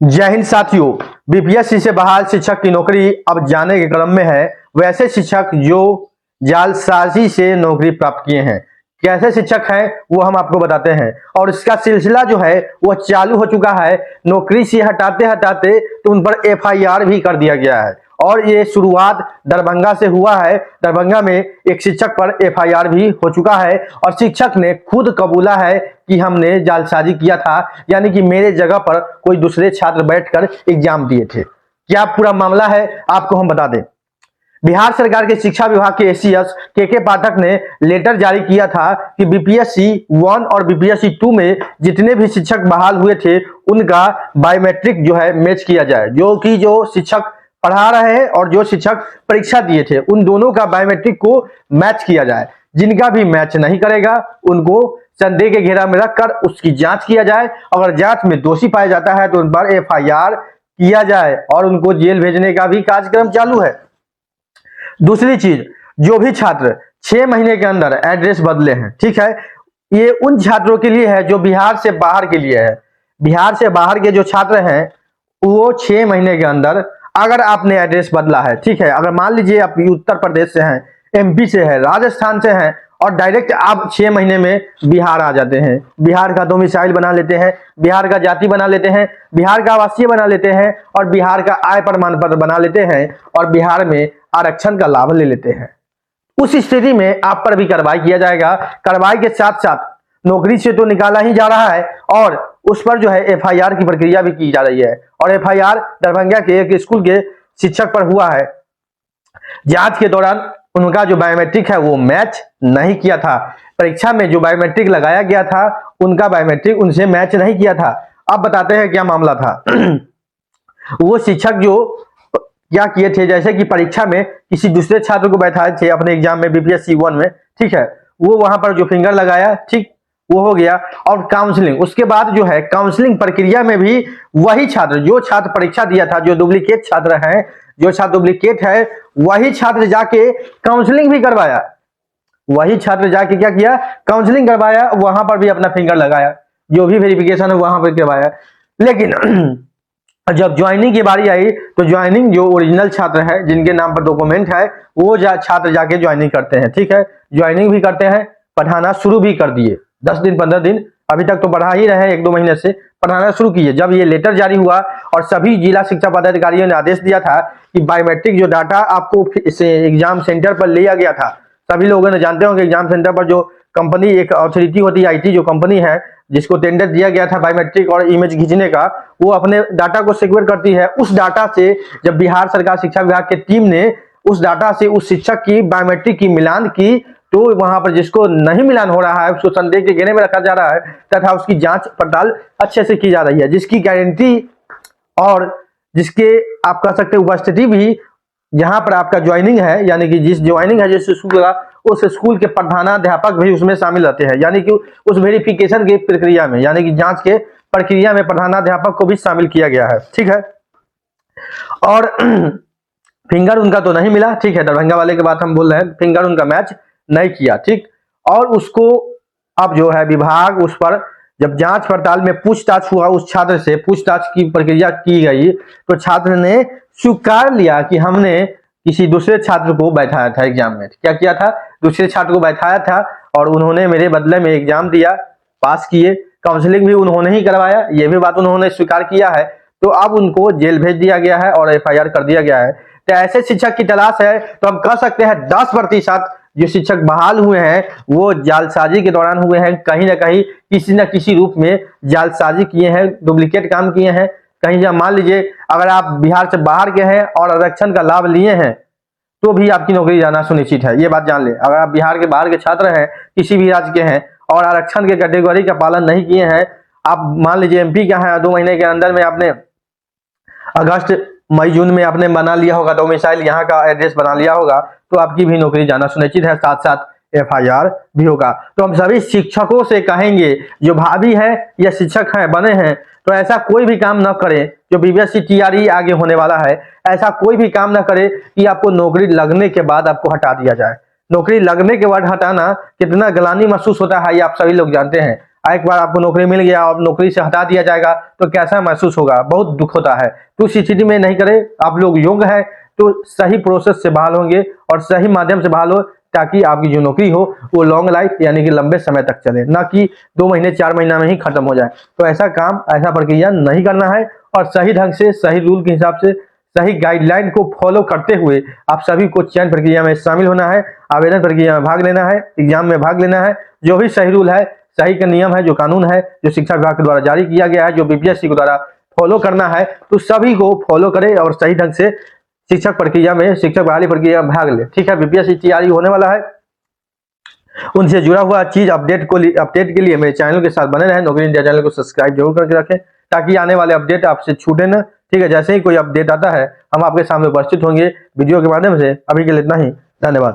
जय हिंद साथियों। बीपीएससी से बहाल शिक्षक की नौकरी अब जाने के क्रम में है। वैसे शिक्षक जो जालसाजी से नौकरी प्राप्त किए हैं, कैसे शिक्षक हैं वो हम आपको बताते हैं। और इसका सिलसिला जो है वो चालू हो चुका है। नौकरी से हटाते हटाते तो उन पर एफआईआर भी कर दिया गया है और ये शुरुआत दरभंगा से हुआ है। दरभंगा में एक शिक्षक पर एफआईआर भी हो चुका है और शिक्षक ने खुद कबूला है कि हमने जालसाजी किया था, यानी कि मेरे जगह पर कोई दूसरे छात्र बैठकर एग्जाम दिए थे। क्या पूरा मामला है आपको हम बता दें। बिहार सरकार के शिक्षा विभाग के एसीएस के पाठक ने लेटर जारी किया था कि बीपीएससी 1 और बीपीएससी 2 में जितने भी शिक्षक बहाल हुए थे उनका बायोमेट्रिक जो है मैच किया जाए। जो शिक्षक पढ़ा रहे हैं और जो शिक्षक परीक्षा दिए थे उन दोनों का बायोमेट्रिक को मैच किया जाए। जिनका भी मैच नहीं करेगा उनको संदेह के घेरा में रखकर उसकी जांच किया जाए। अगर जांच में दोषी पाया जाता है तो उन पर एफआईआर किया जाए और उनको जेल भेजने का भी कार्यक्रम चालू है। दूसरी चीज, जो भी छात्र 6 महीने के अंदर एड्रेस बदले हैं, ठीक है, ये उन छात्रों के लिए है जो बिहार से बाहर के लिए है। बिहार से बाहर के जो छात्र हैं वो 6 महीने के अंदर अगर आपने एड्रेस बदला है, ठीक है, अगर मान लीजिए आप उत्तर प्रदेश से हैं, एमपी से है, राजस्थान से हैं और डायरेक्ट आप 6 महीने में बिहार आ जाते हैं, बिहार का डोमिसाइल बना लेते हैं, बिहार का जाति बना लेते हैं, बिहार का आवासीय बना लेते हैं और बिहार का आय प्रमाण पत्र बना लेते हैं और बिहार में आरक्षण का लाभ ले लेते हैं, उस स्थिति में आप पर भी कार्रवाई किया जाएगा। कार्रवाई के साथ साथ नौकरी से तो निकाला ही जा रहा है और उस पर जो है एफआईआर की प्रक्रिया भी की जा रही है। और एफआईआर दरभंगा के एक स्कूल के शिक्षक पर हुआ है। जांच के दौरान उनका जो बायोमेट्रिक है वो मैच नहीं किया था। परीक्षा में जो बायोमेट्रिक लगाया गया था उनका बायोमेट्रिक उनसे मैच नहीं किया था। अब बताते हैं क्या मामला था। वो शिक्षक जो क्या किए थे, जैसे कि परीक्षा में किसी दूसरे छात्र को बैठाए थे अपने एग्जाम में बीपीएससी 1 में, ठीक है, वो वहां पर जो फिंगर लगाया, ठीक, वो हो गया। और काउंसलिंग, उसके बाद जो है काउंसलिंग प्रक्रिया में भी वही छात्र, जो छात्र परीक्षा दिया था, जो डुप्लीकेट छात्र हैं, जो छात्र डुप्लीकेट है, वही छात्र जाके काउंसलिंग भी करवाया। वही छात्र जाके क्या किया, काउंसलिंग करवाया, वहां पर भी अपना फिंगर लगाया, जो भी वेरिफिकेशन है वहां पर करवाया। लेकिन जब ज्वाइनिंग की बारी आई तो ज्वाइनिंग जो ओरिजिनल छात्र है, जिनके नाम पर डॉक्यूमेंट है, वो छात्र जाके ज्वाइनिंग करते हैं, ठीक है, ज्वाइनिंग भी करते हैं, पढ़ाना शुरू भी कर दिए। 10 दिन 15 दिन अभी तक तो पढ़ा ही रहे, 1-2 महीने से पढ़ाना शुरू किए। जब ये लेटर जारी हुआ और सभी जिला शिक्षा पदाधिकारियों ने आदेश दिया था कि बायोमेट्रिक जो डाटा आपको एग्जाम सेंटर पर लिया गया था, सभी लोगों ने जानते होंगे एग्जाम सेंटर पर जो कंपनी, एक अथॉरिटी होती है, आईटी जो कंपनी है जिसको टेंडर दिया गया था बायोमेट्रिक और इमेज खींचने का, वो अपने डाटा को सिक्योर करती है। उस डाटा से जब बिहार सरकार शिक्षा विभाग की टीम ने उस डाटा से उस शिक्षक की बायोमेट्रिक की मिलान की तो वहां पर जिसको नहीं मिलान हो रहा है उसको संदेह के घेरे में रखा जा रहा है तथा उसकी जांच पड़ताल अच्छे से की जा रही है, जिसकी गारंटी और जिसके आप कह सकते उपस्थिति भी जहां पर आपका ज्वाइनिंग है, यानी कि जिस ज्वाइनिंग है जिस स्कूल का, उस स्कूल के प्रधानाध्यापक भी उसमें शामिल रहते हैं, यानी कि उस वेरिफिकेशन की प्रक्रिया में, यानी कि जांच के प्रक्रिया में प्रधानाध्यापक को भी शामिल किया गया है, ठीक है। और फिंगर उनका तो नहीं मिला, ठीक है, दरभंगा वाले की बात हम बोल रहे हैं, फिंगर उनका मैच नहीं किया, ठीक। और उसको अब जो है विभाग उस पर जब जांच पड़ताल में पूछताछ हुआ, उस छात्र से पूछताछ की प्रक्रिया की गई तो छात्र ने स्वीकार लिया कि हमने किसी दूसरे छात्र को बैठाया था एग्जाम में। क्या किया था, दूसरे छात्र को बैठाया था और उन्होंने मेरे बदले में एग्जाम दिया, पास किए, काउंसलिंग भी उन्होंने ही करवाया, ये भी बात उन्होंने स्वीकार किया है। तो अब उनको जेल भेज दिया गया है और एफआईआर कर दिया गया है। तो ऐसे शिक्षक की तलाश है तो हम कह सकते हैं 10% जो शिक्षक बहाल हुए हैं वो जालसाजी के दौरान हुए हैं, कहीं ना कहीं किसी न किसी रूप में जालसाजी किए हैं, डुप्लीकेट काम किए हैं। कहीं जब मान लीजिए अगर आप बिहार से बाहर के हैं और आरक्षण का लाभ लिए हैं तो भी आपकी नौकरी जाना सुनिश्चित है, ये बात जान ले। अगर आप बिहार के बाहर के छात्र हैं, किसी भी राज्य के हैं और आरक्षण के कैटेगरी का पालन नहीं किए हैं, आप मान लीजिए एमपी का है, 2 महीने के अंदर में आपने अगस्त मई जून में आपने बना लिया होगा डोमिसाइल, यहाँ का एड्रेस बना लिया होगा, तो आपकी भी नौकरी जाना सुनिश्चित है, साथ साथ एफआईआर भी होगा। तो हम सभी शिक्षकों से कहेंगे, जो भाभी है या शिक्षक हैं बने हैं, तो ऐसा कोई भी काम न करें। जो बीपीएससी टीआरई आगे होने वाला है, ऐसा कोई भी काम न करे कि आपको नौकरी लगने के बाद आपको हटा दिया जाए। नौकरी लगने के बाद हटाना कितना गलानी महसूस होता है ये आप सभी लोग जानते हैं। एक बार आपको नौकरी मिल गया और नौकरी से हटा दिया जाएगा तो कैसा महसूस होगा, बहुत दुख होता है। तो इस स्थिति में नहीं करें। आप लोग योग्य है तो सही प्रोसेस से बहाल होंगे और सही माध्यम से बहाल हो, ताकि आपकी जो नौकरी हो वो लॉन्ग लाइफ यानी कि लंबे समय तक चले, ना कि 2 महीने 4 महीना में ही खत्म हो जाए। तो ऐसा काम, ऐसा प्रक्रिया नहीं करना है और सही ढंग से, सही रूल के हिसाब से, सही गाइडलाइन को फॉलो करते हुए आप सभी को चयन प्रक्रिया में शामिल होना है, आवेदन प्रक्रिया में भाग लेना है, एग्जाम में भाग लेना है। जो भी सही रूल है, सही का नियम है, जो कानून है, जो शिक्षा विभाग के द्वारा जारी किया गया है, जो बीपीएससी के द्वारा फॉलो करना है, तो सभी को फॉलो करें और सही ढंग से शिक्षक प्रक्रिया में, शिक्षक बहाली प्रक्रिया में भाग ले। ठीक है, बीपीएससी तैयारी होने वाला है, उनसे जुड़ा हुआ चीज अपडेट के लिए मेरे चैनल के साथ बने रहें। नौकरी इंडिया चैनल को सब्सक्राइब जरूर करके रखें, ताकि आने वाले अपडेट आपसे छूटे न। ठीक है, जैसे ही कोई अपडेट आता है हम आपके सामने उपस्थित होंगे वीडियो के माध्यम से। अभी के लिए इतना ही, धन्यवाद।